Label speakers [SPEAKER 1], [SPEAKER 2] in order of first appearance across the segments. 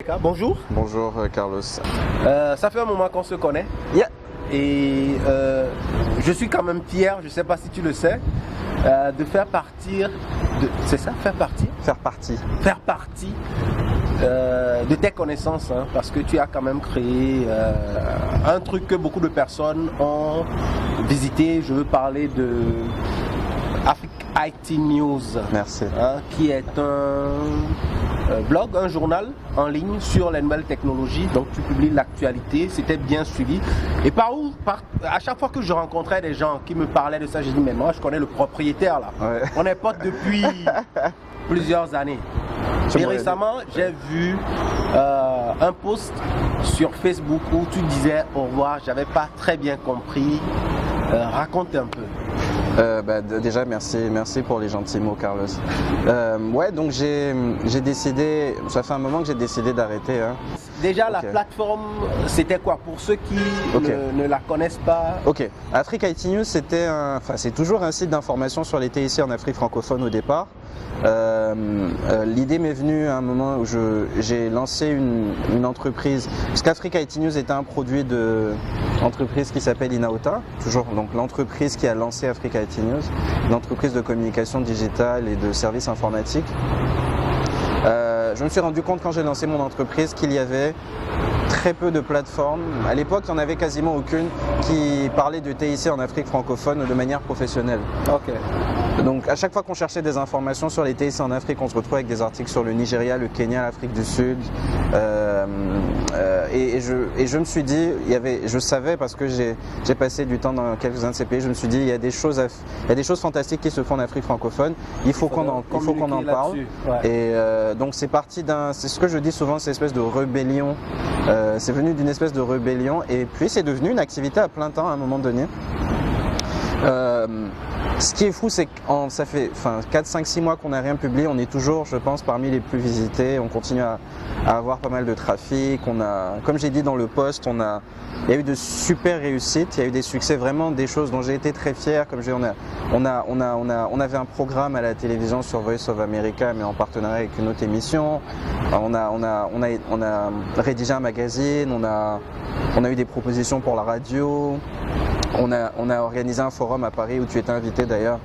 [SPEAKER 1] Beka, bonjour.
[SPEAKER 2] Bonjour Carlos.
[SPEAKER 1] Ça fait un moment qu'on se connaît.
[SPEAKER 2] Yeah.
[SPEAKER 1] Et je suis quand même fier, je ne sais pas si tu le sais, de faire partir, c'est ça, faire partie de tes connaissances, hein, parce que tu as quand même créé un truc que beaucoup de personnes ont visité. Je veux parler de Afrique IT News.
[SPEAKER 2] Merci.
[SPEAKER 1] Hein, qui est un blog, un journal en ligne sur les nouvelles technologies. Donc tu publies l'actualité, c'était bien suivi. Et à chaque fois que je rencontrais des gens qui me parlaient de ça, j'ai dit mais moi je connais le propriétaire là. Ouais. On est potes depuis plusieurs années. Et récemment j'ai vu un post sur Facebook où tu disais au revoir, j'avais pas très bien compris. Raconte un peu.
[SPEAKER 2] Déjà merci pour les gentils mots Carlos. Donc j'ai décidé, ça fait un moment que j'ai décidé d'arrêter. Hein.
[SPEAKER 1] Déjà la plateforme c'était quoi pour ceux qui ne la connaissent pas?
[SPEAKER 2] Ok, Afrique IT News c'est toujours un site d'information sur les TIC en Afrique francophone au départ. L'idée m'est venue à un moment où j'ai lancé une entreprise, parce qu'Afrique IT News était un produit de l'entreprise qui s'appelle Inaota, toujours donc l'entreprise qui a lancé Afrique IT News, l'entreprise de communication digitale et de services informatiques. Je me suis rendu compte quand j'ai lancé mon entreprise qu'il y avait très peu de plateformes. À l'époque, il n'y en avait quasiment aucune qui parlait de TIC en Afrique francophone de manière professionnelle.
[SPEAKER 1] Okay.
[SPEAKER 2] Donc à chaque fois qu'on cherchait des informations sur les TIC en Afrique, on se retrouvait avec des articles sur le Nigeria, le Kenya, l'Afrique du Sud. Et je me suis dit, je savais parce que j'ai passé du temps dans quelques-uns de ces pays, je me suis dit il y a des choses fantastiques qui se font en Afrique francophone. Il faut qu'on en parle. Ouais. Et donc c'est ce que je dis souvent, c'est une espèce de rébellion. C'est venu d'une espèce de rébellion et puis c'est devenu une activité à plein temps à un moment donné. Ce qui est fou, c'est que ça fait 4, 5, 6 mois qu'on n'a rien publié. On est toujours, je pense, parmi les plus visités. On continue à avoir pas mal de trafic. Comme j'ai dit dans le post, il y a eu de super réussites. Il y a eu des succès, vraiment des choses dont j'ai été très fier. Comme on avait un programme à la télévision sur Voice of America, mais en partenariat avec une autre émission. On a rédigé un magazine. On a eu des propositions pour la radio. On a organisé un forum à Paris où tu étais invité d'ailleurs.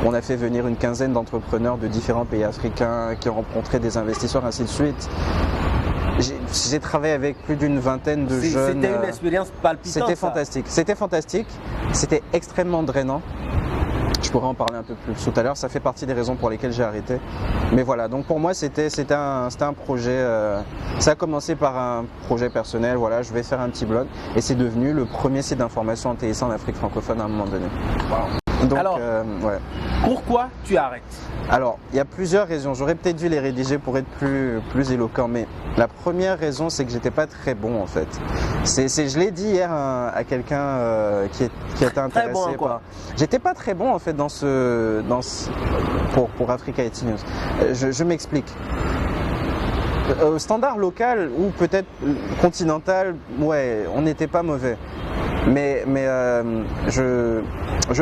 [SPEAKER 2] On a fait venir une quinzaine d'entrepreneurs de différents pays africains qui ont rencontré des investisseurs, ainsi de suite. J'ai travaillé avec plus d'une vingtaine de jeunes.
[SPEAKER 1] C'était une expérience palpitante.
[SPEAKER 2] C'était fantastique. C'était extrêmement drainant. Je pourrais en parler un peu plus tout à l'heure. Ça fait partie des raisons pour lesquelles j'ai arrêté. Mais voilà, donc pour moi c'était un projet. Ça a commencé par un projet personnel. Voilà, je vais faire un petit blog et c'est devenu le premier site d'information en TIC en Afrique francophone à un moment donné.
[SPEAKER 1] Wow. Donc, alors, pourquoi tu arrêtes?
[SPEAKER 2] Alors, il y a plusieurs raisons. J'aurais peut-être dû les rédiger pour être plus éloquent, mais la première raison, c'est que j'étais pas très bon en fait. Je l'ai dit hier à quelqu'un qui était intéressé.
[SPEAKER 1] Très bon, quoi.
[SPEAKER 2] J'étais pas très bon en fait pour Africa IT News. Je m'explique. Au standard local ou peut-être continental, on n'était pas mauvais. Mais je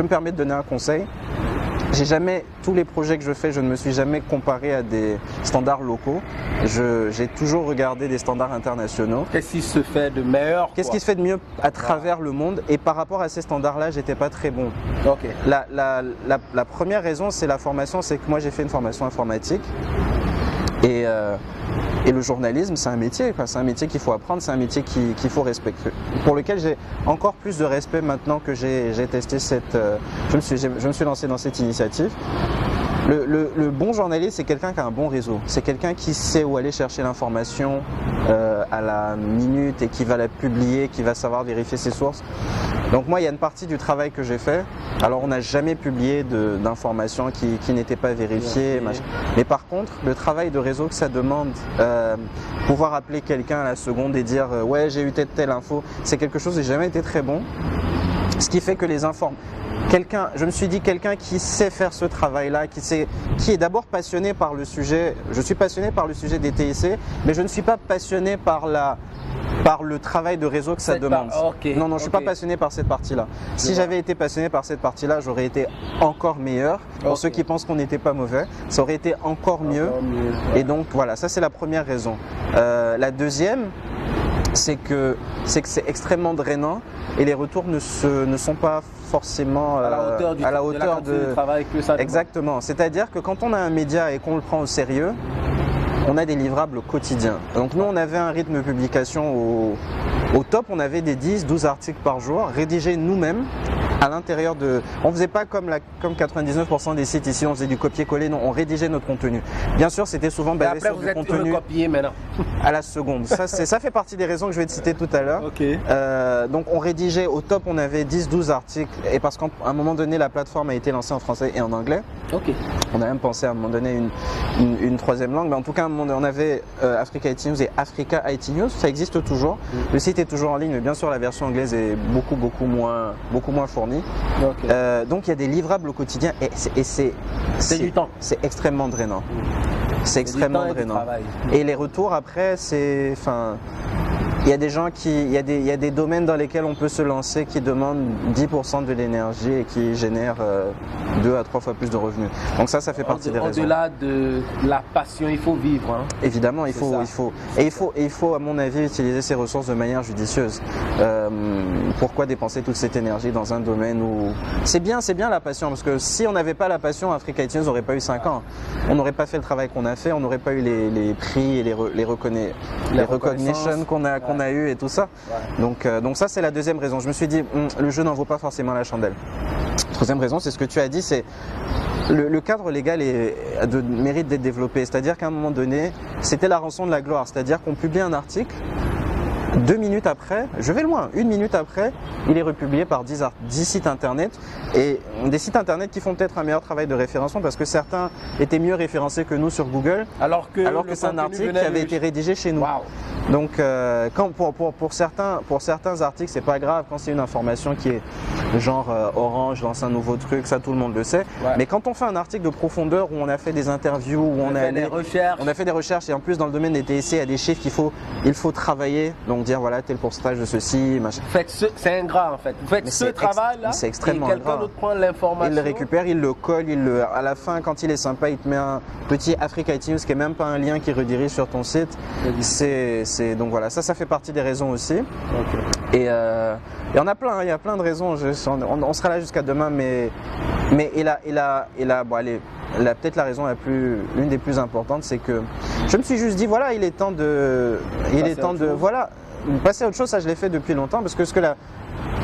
[SPEAKER 2] me permets de donner un conseil. Tous les projets que je fais, je ne me suis jamais comparé à des standards locaux. J'ai toujours regardé des standards internationaux.
[SPEAKER 1] Qu'est-ce qui se fait de meilleur?
[SPEAKER 2] Qu'est-ce qui se fait de mieux à travers le monde? Et par rapport à ces standards-là, j'étais pas très bon.
[SPEAKER 1] Okay.
[SPEAKER 2] La première raison, c'est la formation. C'est que moi, j'ai fait une formation informatique. Et le journalisme, c'est un métier, quoi. C'est un métier qu'il faut apprendre, c'est un métier qu'il faut respecter, pour lequel j'ai encore plus de respect maintenant que j'ai testé je me suis lancé dans cette initiative. Le bon journaliste, c'est quelqu'un qui a un bon réseau. C'est quelqu'un qui sait où aller chercher l'information à la minute et qui va la publier, qui va savoir vérifier ses sources. Donc moi, il y a une partie du travail que j'ai fait. Alors, on n'a jamais publié d'informations qui n'étaient pas vérifiées. Mais par contre, le travail de réseau que ça demande, pouvoir appeler quelqu'un à la seconde et dire « ouais, j'ai eu telle info », c'est quelque chose qui n'a jamais été très bon. Ce qui fait que je me suis dit quelqu'un qui sait faire ce travail-là, qui est d'abord passionné par le sujet. Je suis passionné par le sujet des TIC, mais je ne suis pas passionné par par le travail de réseau que ça demande. Non, je ne suis pas passionné par cette partie-là. Si j'avais été passionné par cette partie-là, j'aurais été encore meilleur. Pour ceux qui pensent qu'on n'était pas mauvais, ça aurait été encore mieux. Et donc voilà, ça c'est la première raison. La deuxième, c'est que c'est extrêmement drainant et les retours ne sont pas forcément
[SPEAKER 1] à la hauteur du travail que ça demande.
[SPEAKER 2] Exactement. C'est-à-dire que quand on a un média et qu'on le prend au sérieux, on a des livrables quotidiens. Donc nous, on avait un rythme de publication au top, on avait des 10-12 articles par jour rédigés nous-mêmes à l'intérieur de... On ne faisait pas comme 99% des sites ici, on faisait du copier-coller, non, on rédigeait notre contenu. Bien sûr, c'était souvent basé sur du contenu à la seconde. Ça fait partie des raisons que je vais te citer tout à l'heure. Donc on rédigeait au top, on avait 10-12 articles, et parce qu'à un moment donné, la plateforme a été lancée en français et en anglais. On a même pensé à un moment donné une troisième langue, mais en tout cas, on avait Africa IT News et Africa IT News, ça existe toujours. Le site est toujours en ligne, mais bien sûr, la version anglaise est beaucoup moins fournie. Donc il y a des livrables au quotidien et c'est
[SPEAKER 1] du temps.
[SPEAKER 2] C'est extrêmement drainant. C'est extrêmement drainant. Et les retours après, il y a des gens il y a des domaines dans lesquels on peut se lancer qui demandent 10% de l'énergie et qui génèrent 2 à 3 fois plus de revenus. Donc ça fait partie des raisons.
[SPEAKER 1] Au-delà de la passion, il faut vivre.
[SPEAKER 2] Évidemment, il faut à mon avis utiliser ces ressources de manière judicieuse. Pourquoi dépenser toute cette énergie dans un domaine où c'est bien la passion, parce que si on n'avait pas la passion, Africa IT News n'aurait pas eu 5 ans. On n'aurait pas fait le travail qu'on a fait, on n'aurait pas eu les prix et les recognitions qu'on a eu et tout ça. Donc ça c'est la deuxième raison. Je me suis dit le jeu n'en vaut pas forcément la chandelle. Troisième raison, c'est ce que tu as dit, c'est le cadre légal mérite d'être développé. C'est-à-dire qu'à un moment donné, c'était la rançon de la gloire. C'est-à-dire qu'on publie un article, 2 minutes après, je vais loin, 1 minute après, il est republié par 10 sites internet, et des sites internet qui font peut-être un meilleur travail de référencement parce que certains étaient mieux référencés que nous sur Google, alors que c'est un article qui avait été rédigé chez nous. Donc pour certains articles, c'est pas grave quand c'est une information qui est genre Orange lance un nouveau truc, ça tout le monde le sait. Mais quand on fait un article de profondeur où on a fait des interviews, où on a fait des recherches, et en plus dans le domaine des TSC, il y a des chiffres il faut travailler. Donc dire voilà tel pourcentage de ceci, machin.
[SPEAKER 1] C'est ingrat en fait. Vous faites ce travail-là,
[SPEAKER 2] c'est extrêmement
[SPEAKER 1] et quelqu'un d'autre prend l'information.
[SPEAKER 2] Il le récupère, il le colle, à la fin quand il est sympa, il te met un petit Africa IT News qui est même pas un lien qui redirige sur ton site. Donc voilà, ça fait partie des raisons aussi. Et il y en a plein, il y a plein de raisons. On sera là jusqu'à demain, mais bon allez. Peut-être la raison l'une des plus importantes, c'est que je me suis juste dit voilà, il est temps de passer à autre chose. Ça, je l'ai fait depuis longtemps parce que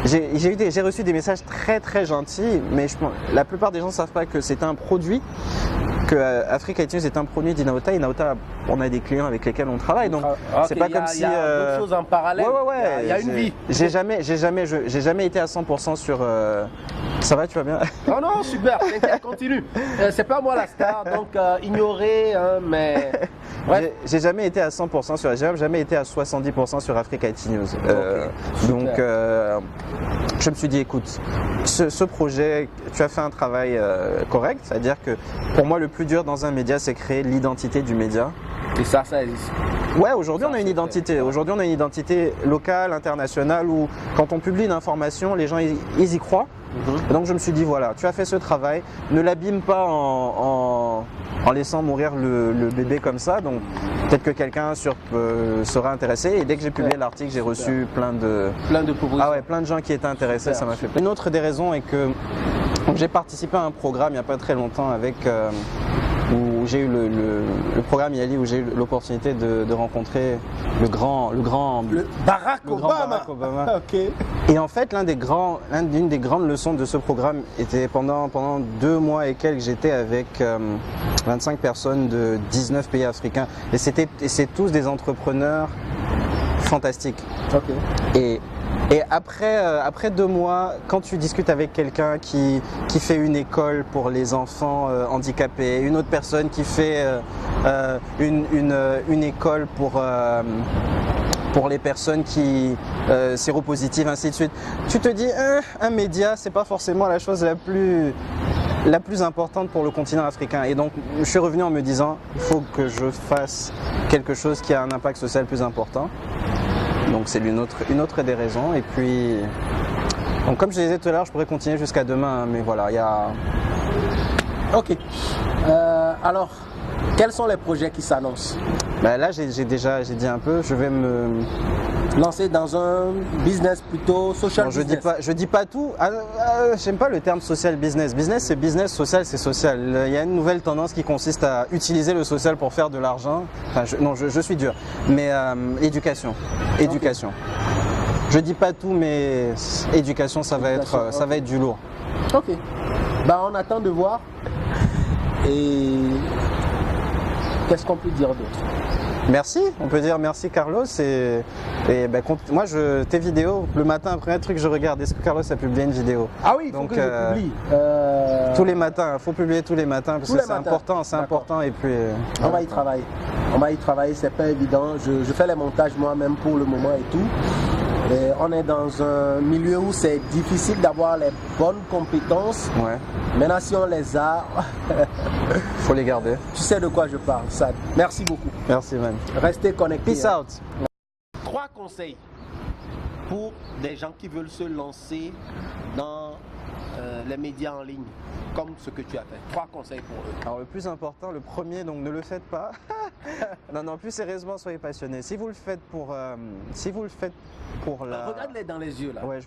[SPEAKER 2] j'ai reçu des messages très très gentils, mais la plupart des gens ne savent pas que c'est un produit. Que Africa IT News est un produit d'Inaota. Inaota, on a des clients avec lesquels on travaille, donc c'est pas comme si.
[SPEAKER 1] Il y a d'autres choses en parallèle. Il y a une vie.
[SPEAKER 2] J'ai jamais été à 100% sur. Ça va, tu vas bien?
[SPEAKER 1] Non, super. Continue. C'est pas moi la star, donc ignorer, mais.
[SPEAKER 2] Ouais. J'ai jamais été à 100% j'ai jamais été à 70% sur Africa IT News. Donc, je me suis dit, écoute, ce projet, tu as fait un travail correct, c'est-à-dire que pour moi, le plus dur dans un média, c'est créer l'identité du média.
[SPEAKER 1] Et ça existe.
[SPEAKER 2] Ouais, aujourd'hui on a une identité. Aujourd'hui on a une identité locale, internationale, où quand on publie une information, les gens ils y croient. Et donc je me suis dit voilà, tu as fait ce travail, ne l'abîme pas en laissant mourir le bébé comme ça. Donc peut-être que quelqu'un sera intéressé. Et dès que j'ai publié l'article, j'ai reçu plein de propositions. Ah ouais, plein de gens qui étaient intéressés. Ça m'a fait plaisir. Une autre des raisons est que j'ai participé à un programme il n'y a pas très longtemps avec où j'ai eu le programme Yali, où j'ai eu l'opportunité de rencontrer le
[SPEAKER 1] Barack Obama. Okay.
[SPEAKER 2] Et en fait, l'une des grandes leçons de ce programme était pendant 2 mois et quelques, j'étais avec 25 personnes de 19 pays africains. Et c'est tous des entrepreneurs fantastiques. Okay. Et après 2 mois, quand tu discutes avec quelqu'un qui fait une école pour les enfants handicapés, une autre personne qui fait une école pour les personnes qui séropositives, ainsi de suite, tu te dis un média, c'est pas forcément la chose la plus importante pour le continent africain. Et donc je suis revenu en me disant il faut que je fasse quelque chose qui a un impact social plus important. Donc c'est une autre des raisons. Et puis, donc comme je disais tout à l'heure, je pourrais continuer jusqu'à demain, hein, mais voilà, il y a...
[SPEAKER 1] Ok. Alors, quels sont les projets qui s'annoncent?
[SPEAKER 2] Ben là, j'ai dit un peu, je vais me...
[SPEAKER 1] Lancer dans un business plutôt social
[SPEAKER 2] Non,
[SPEAKER 1] business.
[SPEAKER 2] je dis pas tout. J'aime pas le terme social business. Business c'est business, social c'est social. Il y a une nouvelle tendance qui consiste à utiliser le social pour faire de l'argent. Enfin, je suis dur. Mais éducation. Éducation. Okay. Je dis pas tout, mais éducation, ça va être du lourd.
[SPEAKER 1] Ok. Bah, on attend de voir. Et qu'est-ce qu'on peut dire d'autre?
[SPEAKER 2] Merci, on peut dire merci Carlos et ben, moi tes vidéos, le matin, le premier truc que je regarde, est-ce que Carlos a publié une vidéo?
[SPEAKER 1] Ah oui, il faut que je publie.
[SPEAKER 2] Tous les matins, il faut publier tous les matins parce que c'est important et puis...
[SPEAKER 1] On va y travailler, c'est pas évident, je fais les montages moi-même pour le moment et tout. Et on est dans un milieu où c'est difficile d'avoir les bonnes compétences.
[SPEAKER 2] Ouais.
[SPEAKER 1] Maintenant, si on les a,
[SPEAKER 2] faut les garder.
[SPEAKER 1] Tu sais de quoi je parle, Sad. Merci beaucoup.
[SPEAKER 2] Merci, man.
[SPEAKER 1] Restez connectés.
[SPEAKER 2] Peace out.
[SPEAKER 1] 3 conseils pour des gens qui veulent se lancer dans les médias en ligne, comme ce que tu as fait. 3 conseils pour eux.
[SPEAKER 2] Alors le plus important, le premier, donc ne le faites pas. non, plus sérieusement, soyez passionnés. Si vous le faites pour, la...
[SPEAKER 1] Regarde-les dans les yeux là.
[SPEAKER 2] Ouais,